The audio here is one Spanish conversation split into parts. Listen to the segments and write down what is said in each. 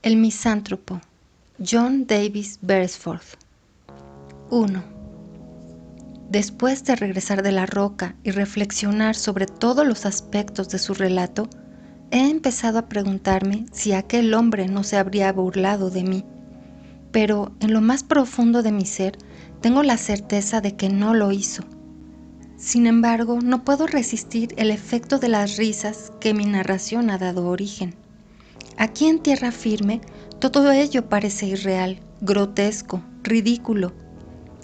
El misántropo, John Davis Beresford. 1. Después de regresar de la roca y reflexionar sobre todos los aspectos de su relato, he empezado a preguntarme si aquel hombre no se habría burlado de mí. Pero en lo más profundo de mi ser, tengo la certeza de que no lo hizo. Sin embargo, no puedo resistir el efecto de las risas que mi narración ha dado origen. Aquí en tierra firme, todo ello parece irreal, grotesco, ridículo.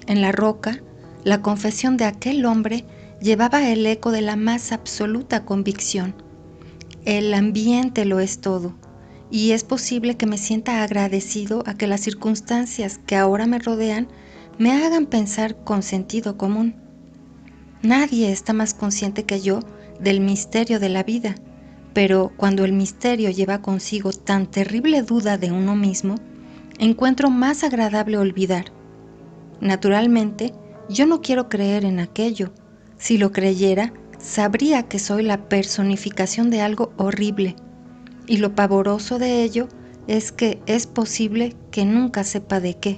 En la roca, la confesión de aquel hombre llevaba el eco de la más absoluta convicción. El ambiente lo es todo, y es posible que me sienta agradecido a que las circunstancias que ahora me rodean me hagan pensar con sentido común. Nadie está más consciente que yo del misterio de la vida, pero cuando el misterio lleva consigo tan terrible duda de uno mismo, encuentro más agradable olvidar. Naturalmente, yo no quiero creer en aquello. Si lo creyera, sabría que soy la personificación de algo horrible, y lo pavoroso de ello es que es posible que nunca sepa de qué.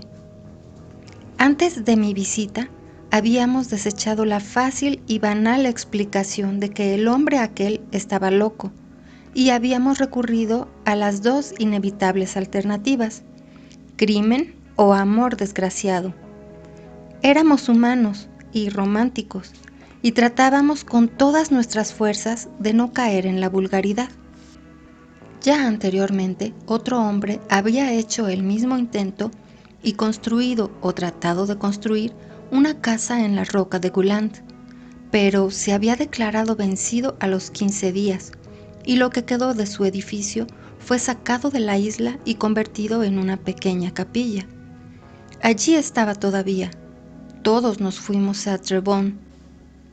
Antes de mi visita, habíamos desechado la fácil y banal explicación de que el hombre aquel estaba loco, y habíamos recurrido a las dos inevitables alternativas: crimen o amor desgraciado. Éramos humanos y románticos, y tratábamos con todas nuestras fuerzas de no caer en la vulgaridad. Ya anteriormente, otro hombre había hecho el mismo intento y construido o tratado de construir una casa en la roca de Guland, pero se había declarado vencido a los 15 días, y lo que quedó de su edificio fue sacado de la isla y convertido en una pequeña capilla. Allí estaba todavía. Todos nos fuimos a Trebon,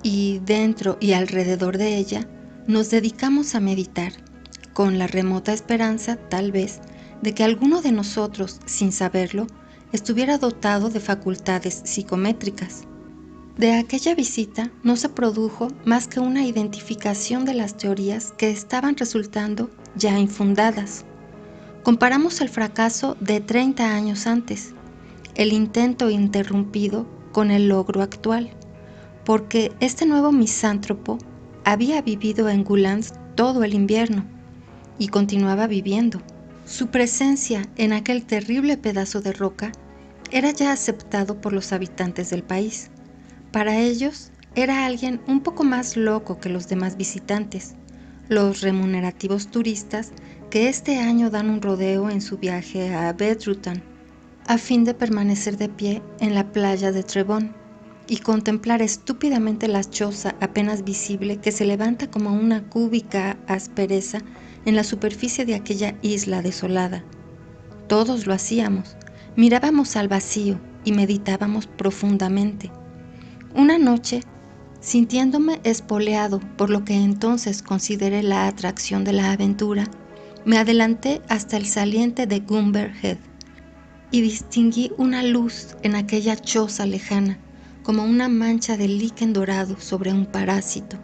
y dentro y alrededor de ella nos dedicamos a meditar, con la remota esperanza, tal vez, de que alguno de nosotros, sin saberlo, estuviera dotado de facultades psicométricas. De aquella visita no se produjo más que una identificación de las teorías que estaban resultando ya infundadas. Comparamos el fracaso de 30 años antes, el intento interrumpido con el logro actual, porque este nuevo misántropo había vivido en Guland todo el invierno y continuaba viviendo. Su presencia en aquel terrible pedazo de roca era ya aceptado por los habitantes del país. Para ellos era alguien un poco más loco que los demás visitantes, los remunerativos turistas que este año dan un rodeo en su viaje a Bedrutan, a fin de permanecer de pie en la playa de Trebon y contemplar estúpidamente la choza apenas visible que se levanta como una cúbica aspereza en la superficie de aquella isla desolada. Todos lo hacíamos, mirábamos al vacío y meditábamos profundamente. Una noche, sintiéndome espoleado por lo que entonces consideré la atracción de la aventura, me adelanté hasta el saliente de Gumber Head y distinguí una luz en aquella choza lejana, como una mancha de líquen dorado sobre un parásito.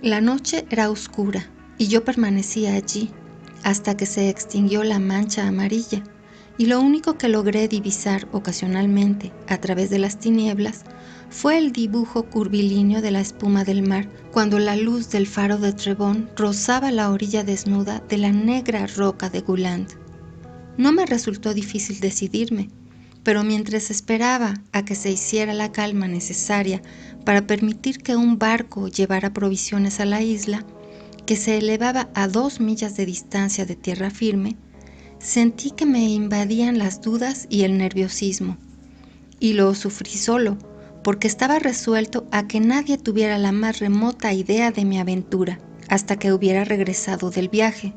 La noche era oscura y yo permanecía allí hasta que se extinguió la mancha amarilla, y lo único que logré divisar ocasionalmente a través de las tinieblas fue el dibujo curvilíneo de la espuma del mar cuando la luz del faro de Trebon rozaba la orilla desnuda de la negra roca de Guland. No me resultó difícil decidirme, pero mientras esperaba a que se hiciera la calma necesaria para permitir que un barco llevara provisiones a la isla, que se elevaba a 2 millas de distancia de tierra firme, sentí que me invadían las dudas y el nerviosismo, y lo sufrí solo, porque estaba resuelto a que nadie tuviera la más remota idea de mi aventura, hasta que hubiera regresado del viaje.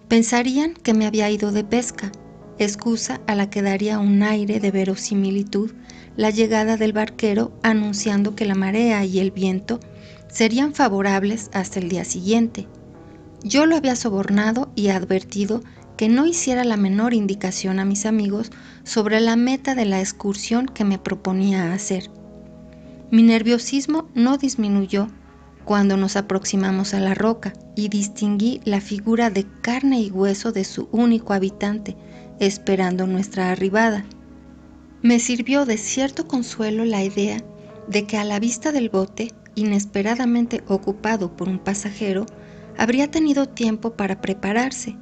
Pensarían que me había ido de pesca, excusa a la que daría un aire de verosimilitud la llegada del barquero anunciando que la marea y el viento serían favorables hasta el día siguiente. Yo lo había sobornado y advertido que no hiciera la menor indicación a mis amigos sobre la meta de la excursión que me proponía hacer. Mi nerviosismo no disminuyó cuando nos aproximamos a la roca y distinguí la figura de carne y hueso de su único habitante, esperando nuestra arribada. Me sirvió de cierto consuelo la idea de que a la vista del bote, inesperadamente ocupado por un pasajero, habría tenido tiempo para prepararse,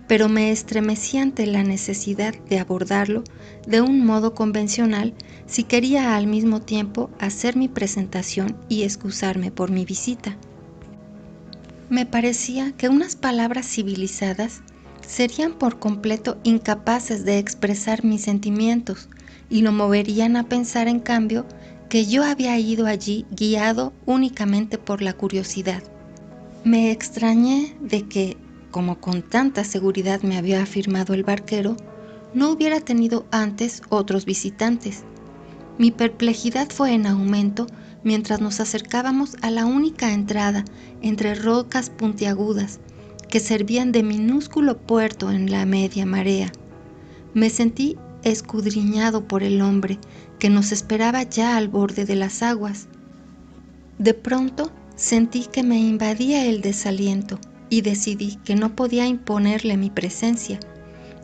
pero me estremecí ante la necesidad de abordarlo de un modo convencional si quería al mismo tiempo hacer mi presentación y excusarme por mi visita. Me parecía que unas palabras civilizadas serían por completo incapaces de expresar mis sentimientos y lo moverían a pensar, en cambio, que yo había ido allí guiado únicamente por la curiosidad. Me extrañé de que, como con tanta seguridad me había afirmado el barquero, no hubiera tenido antes otros visitantes. Mi perplejidad fue en aumento mientras nos acercábamos a la única entrada entre rocas puntiagudas que servían de minúsculo puerto en la media marea. Me sentí escudriñado por el hombre que nos esperaba ya al borde de las aguas. De pronto sentí que me invadía el desaliento y decidí que no podía imponerle mi presencia,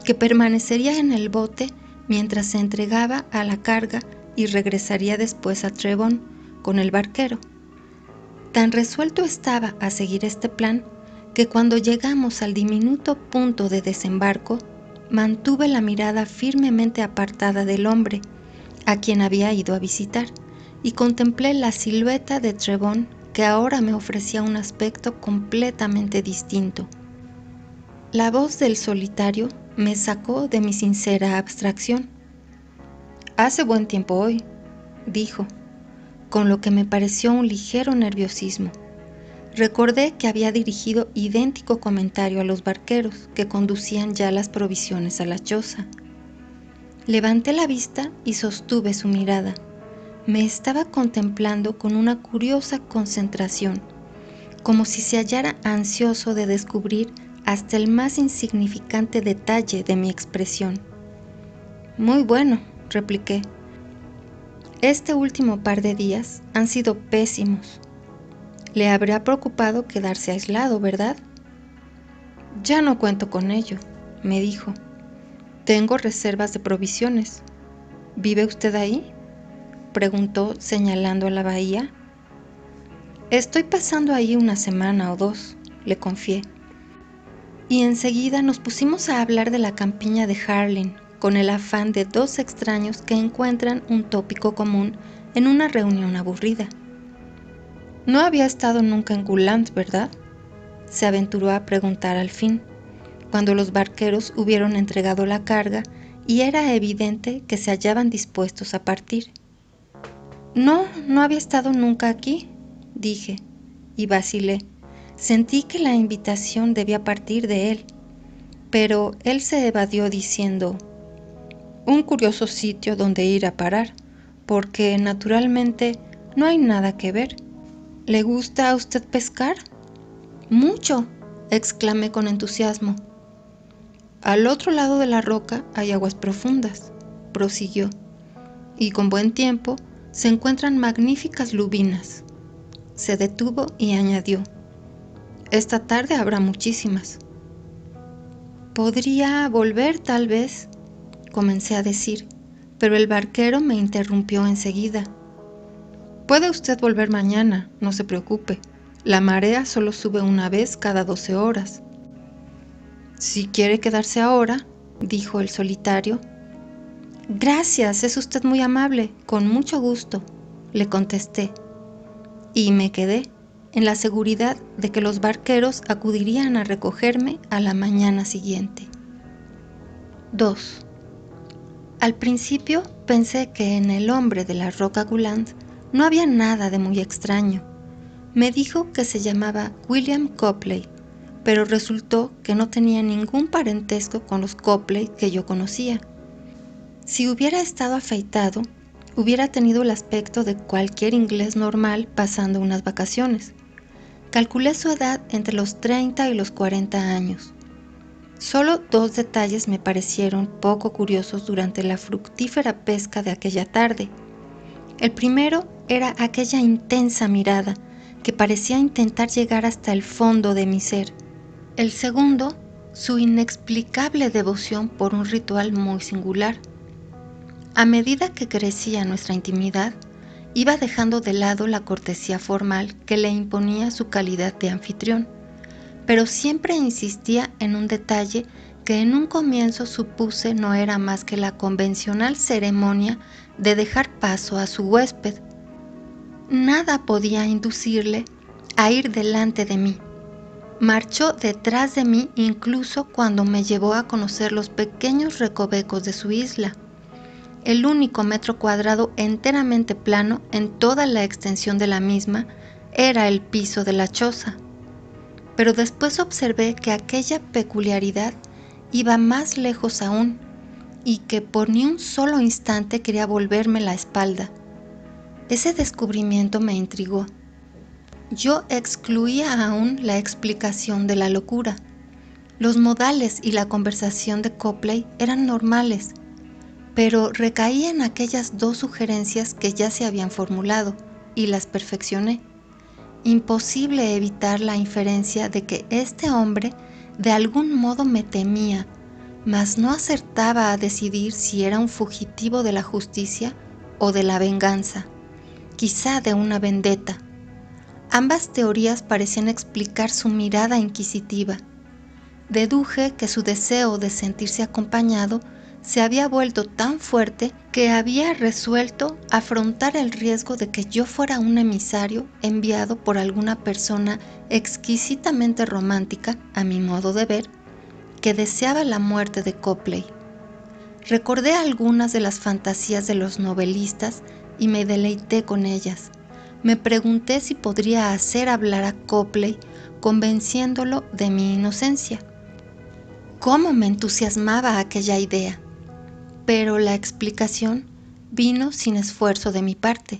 que permanecería en el bote mientras se entregaba a la carga y regresaría después a Trebón con el barquero. Tan resuelto estaba a seguir este plan que cuando llegamos al diminuto punto de desembarco, mantuve la mirada firmemente apartada del hombre a quien había ido a visitar y contemplé la silueta de Trebón, que ahora me ofrecía un aspecto completamente distinto. La voz del solitario me sacó de mi sincera abstracción. «Hace buen tiempo hoy», dijo, con lo que me pareció un ligero nerviosismo. Recordé que había dirigido idéntico comentario a los barqueros que conducían ya las provisiones a la choza. Levanté la vista y sostuve su mirada. Me estaba contemplando con una curiosa concentración, como si se hallara ansioso de descubrir hasta el más insignificante detalle de mi expresión. «Muy bueno», repliqué. «Este último par de días han sido pésimos. Le habrá preocupado quedarse aislado, ¿verdad?» «Ya no cuento con ello», me dijo. «Tengo reservas de provisiones. ¿Vive usted ahí?», preguntó señalando a la bahía. «Estoy pasando ahí una semana o dos», le confié. Y enseguida nos pusimos a hablar de la campiña de Harlyn, con el afán de dos extraños que encuentran un tópico común en una reunión aburrida. «No había estado nunca en Gulland, ¿verdad?», se aventuró a preguntar al fin, cuando los barqueros hubieron entregado la carga y era evidente que se hallaban dispuestos a partir. «No, no había estado nunca aquí», dije, y vacilé. Sentí que la invitación debía partir de él, pero él se evadió diciendo: «Un curioso sitio donde ir a parar, porque naturalmente no hay nada que ver. ¿Le gusta a usted pescar?». «Mucho», exclamé con entusiasmo. «Al otro lado de la roca hay aguas profundas», prosiguió, «y con buen tiempo se encuentran magníficas lubinas». Se detuvo y añadió: «Esta tarde habrá muchísimas». «Podría volver, tal vez», comencé a decir, pero el barquero me interrumpió enseguida. «Puede usted volver mañana, no se preocupe. La marea solo sube una vez cada 12 horas. Si quiere quedarse ahora», dijo el solitario. «Gracias, es usted muy amable, con mucho gusto», le contesté. Y me quedé en la seguridad de que los barqueros acudirían a recogerme a la mañana siguiente. 2. Al principio pensé que en el hombre de la roca Gulland no había nada de muy extraño. Me dijo que se llamaba William Copley, pero resultó que no tenía ningún parentesco con los Copley que yo conocía. Si hubiera estado afeitado, hubiera tenido el aspecto de cualquier inglés normal pasando unas vacaciones. Calculé su edad entre los 30 y los 40 años. Solo dos detalles me parecieron poco curiosos durante la fructífera pesca de aquella tarde. El primero era aquella intensa mirada que parecía intentar llegar hasta el fondo de mi ser. El segundo, su inexplicable devoción por un ritual muy singular. A medida que crecía nuestra intimidad, iba dejando de lado la cortesía formal que le imponía su calidad de anfitrión, pero siempre insistía en un detalle que en un comienzo supuse no era más que la convencional ceremonia de dejar paso a su huésped. Nada podía inducirle a ir delante de mí. Marchó detrás de mí incluso cuando me llevó a conocer los pequeños recovecos de su isla, el único metro cuadrado enteramente plano en toda la extensión de la misma era el piso de la choza. Pero después observé que aquella peculiaridad iba más lejos aún y que por ni un solo instante quería volverme la espalda. Ese descubrimiento me intrigó. Yo excluía aún la explicación de la locura. Los modales y la conversación de Copley eran normales, pero recaí en aquellas dos sugerencias que ya se habían formulado y las perfeccioné. Imposible evitar la inferencia de que este hombre de algún modo me temía, mas no acertaba a decidir si era un fugitivo de la justicia o de la venganza, quizá de una vendetta. Ambas teorías parecían explicar su mirada inquisitiva. Deduje que su deseo de sentirse acompañado se había vuelto tan fuerte que había resuelto afrontar el riesgo de que yo fuera un emisario enviado por alguna persona exquisitamente romántica, a mi modo de ver, que deseaba la muerte de Copley. Recordé algunas de las fantasías de los novelistas y me deleité con ellas. Me pregunté si podría hacer hablar a Copley convenciéndolo de mi inocencia. ¿Cómo me entusiasmaba aquella idea? Pero la explicación vino sin esfuerzo de mi parte.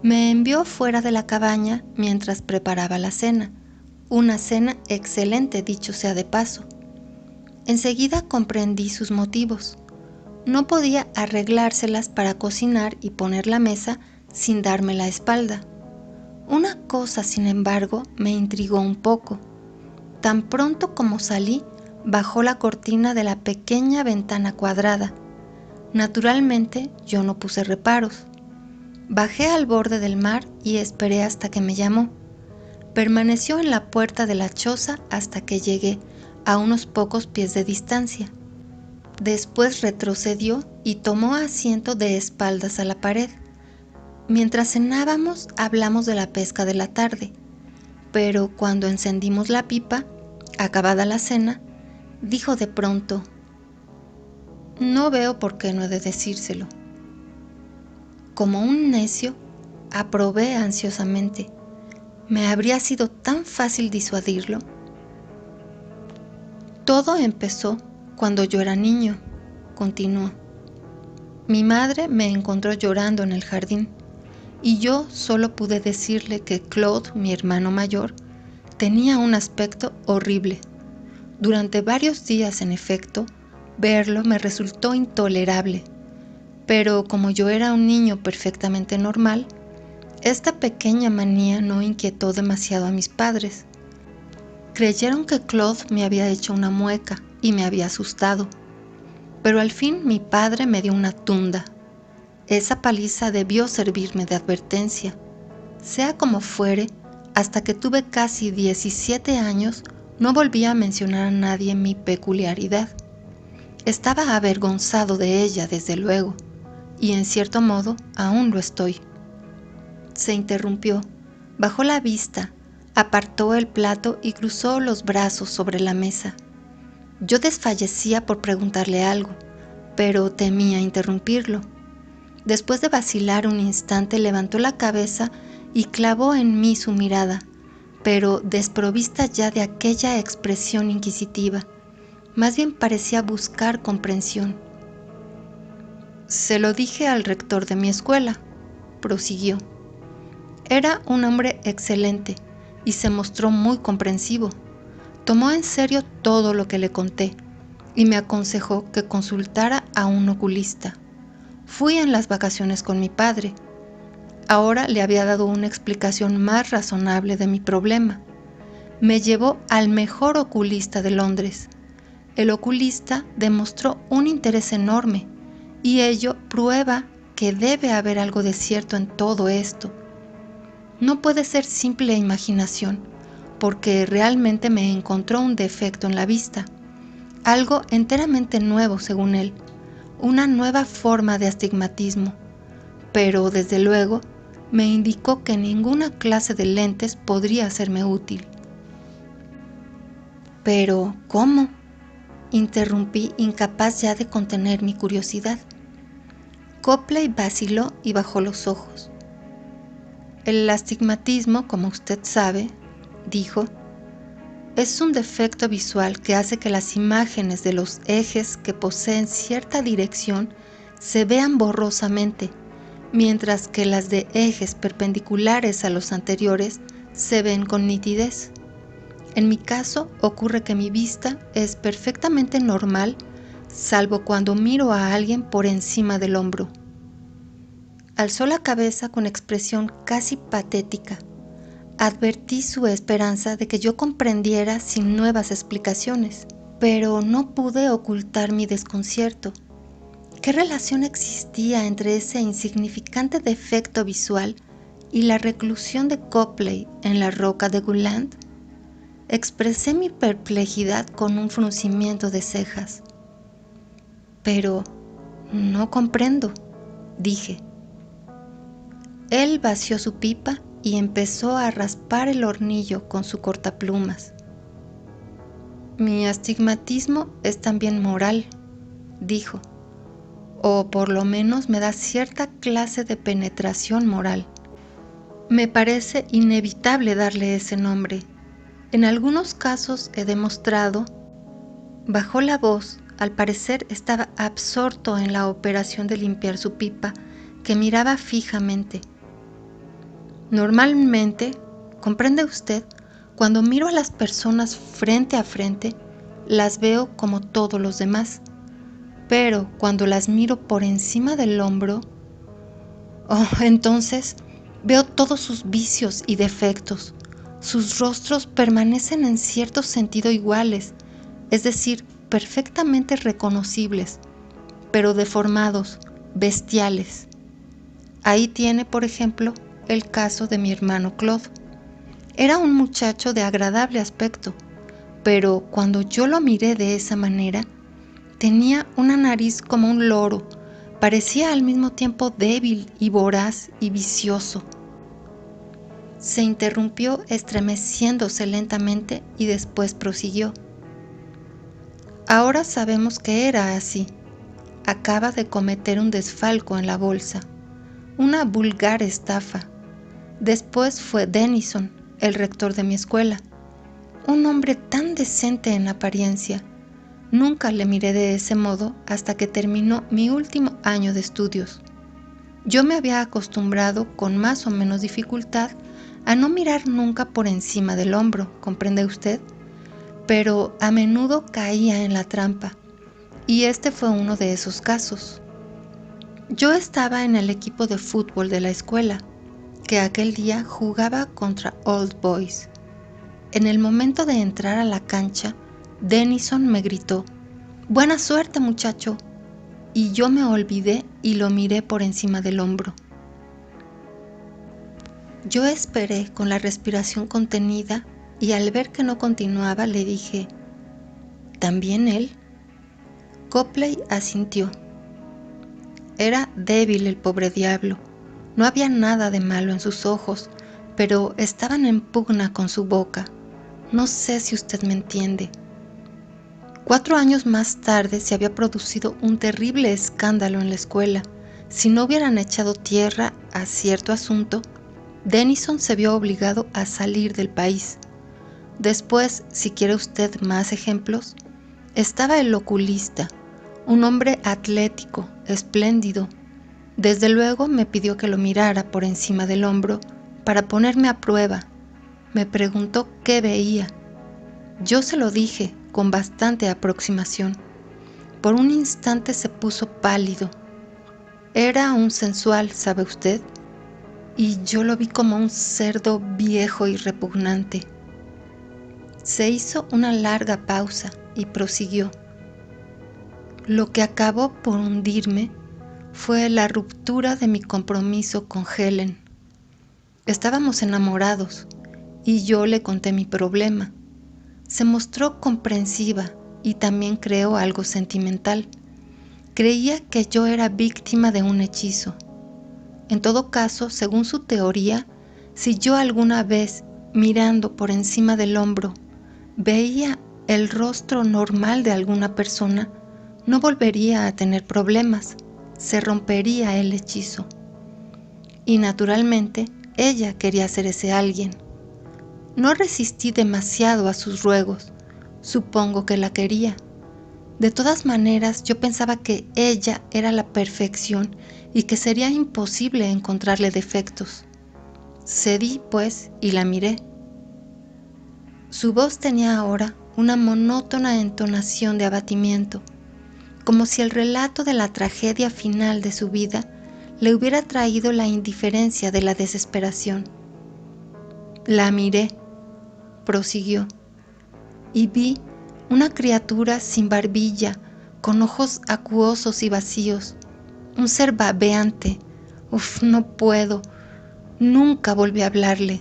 Me envió fuera de la cabaña mientras preparaba la cena, una cena excelente, dicho sea de paso. Enseguida comprendí sus motivos. No podía arreglárselas para cocinar y poner la mesa sin darme la espalda. Una cosa, sin embargo, me intrigó un poco. Tan pronto como salí, bajó la cortina de la pequeña ventana cuadrada. Naturalmente, yo no puse reparos. Bajé al borde del mar y esperé hasta que me llamó. Permaneció en la puerta de la choza hasta que llegué a unos pocos pies de distancia. Después retrocedió y tomó asiento de espaldas a la pared. Mientras cenábamos, hablamos de la pesca de la tarde, pero cuando encendimos la pipa, acabada la cena, dijo de pronto: «No veo por qué no he de decírselo». Como un necio, aprobé ansiosamente. ¿Me habría sido tan fácil disuadirlo? Todo empezó cuando yo era niño, continuó. Mi madre me encontró llorando en el jardín y yo solo pude decirle que Claude, mi hermano mayor, tenía un aspecto horrible. Durante varios días, en efecto, verlo me resultó intolerable, pero como yo era un niño perfectamente normal, esta pequeña manía no inquietó demasiado a mis padres. Creyeron que Claude me había hecho una mueca y me había asustado, pero al fin mi padre me dio una tunda. Esa paliza debió servirme de advertencia. Sea como fuere, hasta que tuve casi 17 años, no volví a mencionar a nadie mi peculiaridad. Estaba avergonzado de ella, desde luego, y en cierto modo aún lo estoy. Se interrumpió, bajó la vista, apartó el plato y cruzó los brazos sobre la mesa. Yo desfallecía por preguntarle algo, pero temía interrumpirlo. Después de vacilar un instante, levantó la cabeza y clavó en mí su mirada, pero desprovista ya de aquella expresión inquisitiva. Más bien parecía buscar comprensión. Se lo dije al rector de mi escuela, prosiguió. Era un hombre excelente y se mostró muy comprensivo. Tomó en serio todo lo que le conté y me aconsejó que consultara a un oculista. Fui en las vacaciones con mi padre. Ahora le había dado una explicación más razonable de mi problema. Me llevó al mejor oculista de Londres. El oculista demostró un interés enorme y ello prueba que debe haber algo de cierto en todo esto. No puede ser simple imaginación, porque realmente me encontró un defecto en la vista, algo enteramente nuevo según él, una nueva forma de astigmatismo, pero desde luego me indicó que ninguna clase de lentes podría serme útil. Pero, ¿cómo? Interrumpí, incapaz ya de contener mi curiosidad. Copley vaciló y bajó los ojos. El astigmatismo, como usted sabe, dijo, es un defecto visual que hace que las imágenes de los ejes que poseen cierta dirección se vean borrosamente, mientras que las de ejes perpendiculares a los anteriores se ven con nitidez. En mi caso ocurre que mi vista es perfectamente normal, salvo cuando miro a alguien por encima del hombro. Alzó la cabeza con expresión casi patética. Advertí su esperanza de que yo comprendiera sin nuevas explicaciones, pero no pude ocultar mi desconcierto. ¿Qué relación existía entre ese insignificante defecto visual y la reclusión de Copley en la roca de Gulland? Expresé mi perplejidad con un fruncimiento de cejas. Pero no comprendo, dije. Él vació su pipa y empezó a raspar el hornillo con su cortaplumas. Mi astigmatismo es también moral, dijo. O por lo menos me da cierta clase de penetración moral. Me parece inevitable darle ese nombre. En algunos casos he demostrado, bajó la voz, al parecer estaba absorto en la operación de limpiar su pipa, que miraba fijamente. Normalmente, comprende usted, cuando miro a las personas frente a frente, las veo como todos los demás. Pero cuando las miro por encima del hombro, entonces veo todos sus vicios y defectos. Sus rostros permanecen en cierto sentido iguales, es decir, perfectamente reconocibles, pero deformados, bestiales. Ahí tiene, por ejemplo, el caso de mi hermano Claude. Era un muchacho de agradable aspecto, pero cuando yo lo miré de esa manera, tenía una nariz como un loro, parecía al mismo tiempo débil y voraz y vicioso. Se interrumpió estremeciéndose lentamente y después prosiguió. Ahora sabemos que era así. Acaba de cometer un desfalco en la bolsa, una vulgar estafa. Después fue Denison, el rector de mi escuela, un hombre tan decente en apariencia. Nunca le miré de ese modo hasta que terminó mi último año de estudios. Yo me había acostumbrado con más o menos dificultad a no mirar nunca por encima del hombro, ¿comprende usted? Pero a menudo caía en la trampa, y este fue uno de esos casos. Yo estaba en el equipo de fútbol de la escuela, que aquel día jugaba contra Old Boys. En el momento de entrar a la cancha, Denison me gritó, «¡Buena suerte, muchacho!», y yo me olvidé y lo miré por encima del hombro. Yo esperé con la respiración contenida y al ver que no continuaba le dije, ¿también él? Copley asintió. Era débil el pobre diablo, no había nada de malo en sus ojos, pero estaban en pugna con su boca. No sé si usted me entiende. 4 años más tarde se había producido un terrible escándalo en la escuela. Si no hubieran echado tierra a cierto asunto, Denison se vio obligado a salir del país. Después, si quiere usted más ejemplos, estaba el oculista, un hombre atlético, espléndido. Desde luego me pidió que lo mirara por encima del hombro para ponerme a prueba. Me preguntó qué veía. Yo se lo dije con bastante aproximación. Por un instante se puso pálido. Era un sensual, ¿sabe usted? y yo lo vi como un cerdo viejo y repugnante. Se hizo una larga pausa y prosiguió. Lo que acabó por hundirme fue la ruptura de mi compromiso con Helen. Estábamos enamorados y yo le conté mi problema. Se mostró comprensiva y también creó algo sentimental. Creía que yo era víctima de un hechizo. En todo caso, según su teoría, si yo alguna vez, mirando por encima del hombro, veía el rostro normal de alguna persona, no volvería a tener problemas, se rompería el hechizo. Y naturalmente, ella quería ser ese alguien. No resistí demasiado a sus ruegos, supongo que la quería. De todas maneras, yo pensaba que ella era la perfección y que sería imposible encontrarle defectos. Cedí, pues, y la miré. Su voz tenía ahora una monótona entonación de abatimiento, como si el relato de la tragedia final de su vida le hubiera traído la indiferencia de la desesperación. La miré, prosiguió, y vi una criatura sin barbilla, con ojos acuosos y vacíos, un ser babeante. No puedo. Nunca volví a hablarle.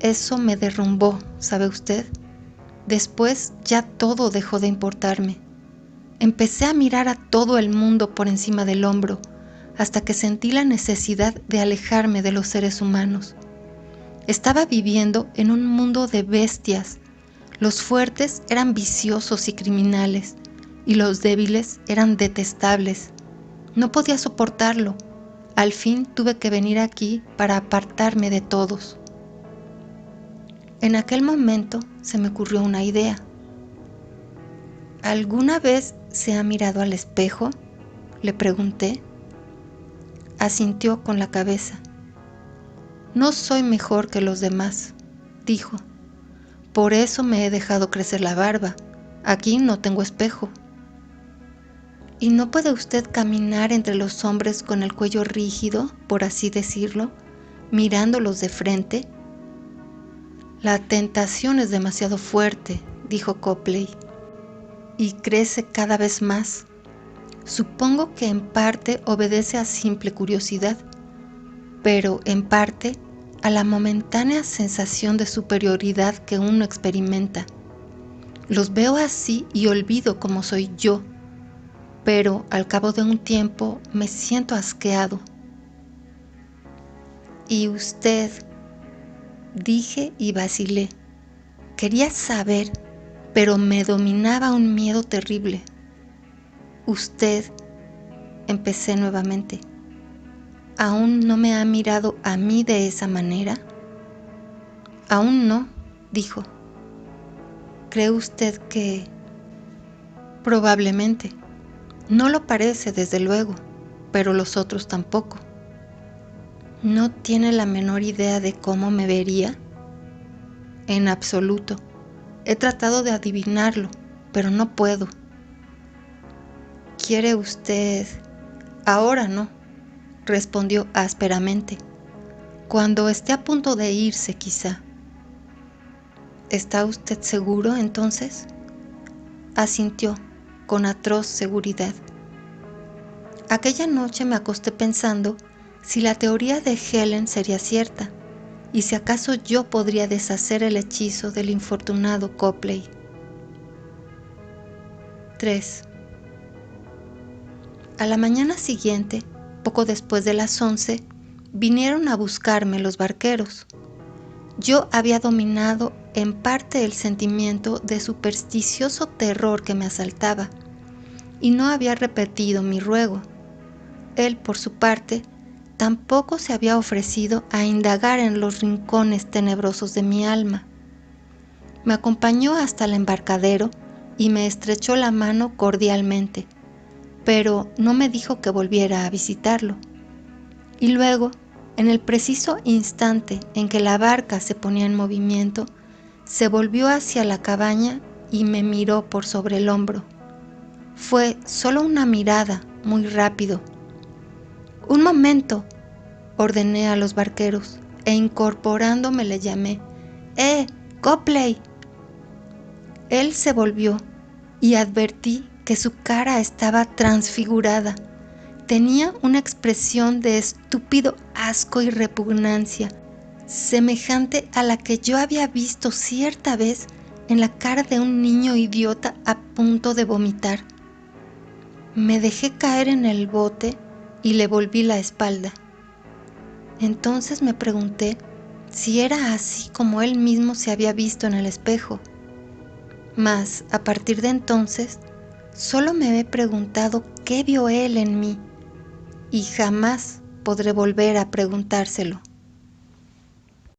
Eso me derrumbó, ¿sabe usted? Después ya todo dejó de importarme. Empecé a mirar a todo el mundo por encima del hombro, hasta que sentí la necesidad de alejarme de los seres humanos. Estaba viviendo en un mundo de bestias. Los fuertes eran viciosos y criminales, y los débiles eran detestables. No podía soportarlo. Al fin tuve que venir aquí para apartarme de todos. En aquel momento se me ocurrió una idea. ¿Alguna vez se ha mirado al espejo?, le pregunté. Asintió con la cabeza. No soy mejor que los demás, dijo. Por eso me he dejado crecer la barba. Aquí no tengo espejo. ¿Y no puede usted caminar entre los hombres con el cuello rígido, por así decirlo, mirándolos de frente? La tentación es demasiado fuerte, dijo Copley, y crece cada vez más. Supongo que en parte obedece a simple curiosidad, pero en parte a la momentánea sensación de superioridad que uno experimenta. Los veo así y olvido cómo soy yo, pero al cabo de un tiempo me siento asqueado. ¿Y usted?, dije y vacilé. Quería saber, pero me dominaba un miedo terrible. Usted, empecé nuevamente, ¿aún no me ha mirado a mí de esa manera? Aún no, dijo. ¿Cree usted que...? Probablemente. No lo parece, desde luego, pero los otros tampoco. ¿No tiene la menor idea de cómo me vería? En absoluto. He tratado de adivinarlo, pero no puedo. ¿Quiere usted...? Ahora no, respondió ásperamente. Cuando esté a punto de irse, quizá. ¿Está usted seguro, entonces? Asintió, con atroz seguridad. Aquella noche me acosté pensando si la teoría de Helen sería cierta, y si acaso yo podría deshacer el hechizo del infortunado Copley. 3. A la mañana siguiente, poco después de las 11, vinieron a buscarme los barqueros. Yo había dominado en parte el sentimiento de supersticioso terror que me asaltaba, y no había repetido mi ruego. Él, por su parte, tampoco se había ofrecido a indagar en los rincones tenebrosos de mi alma. Me acompañó hasta el embarcadero y me estrechó la mano cordialmente, pero no me dijo que volviera a visitarlo. Y luego, en el preciso instante en que la barca se ponía en movimiento, se volvió hacia la cabaña y me miró por sobre el hombro. Fue solo una mirada, muy rápido. «Un momento», ordené a los barqueros e incorporándome le llamé: Copley. Él se volvió y advertí que su cara estaba transfigurada. Tenía una expresión de estúpido asco y repugnancia, semejante a la que yo había visto cierta vez en la cara de un niño idiota a punto de vomitar. Me dejé caer en el bote y le volví la espalda. Entonces me pregunté si era así como él mismo se había visto en el espejo. Mas, a partir de entonces, solo me he preguntado qué vio él en mí, y jamás podré volver a preguntárselo.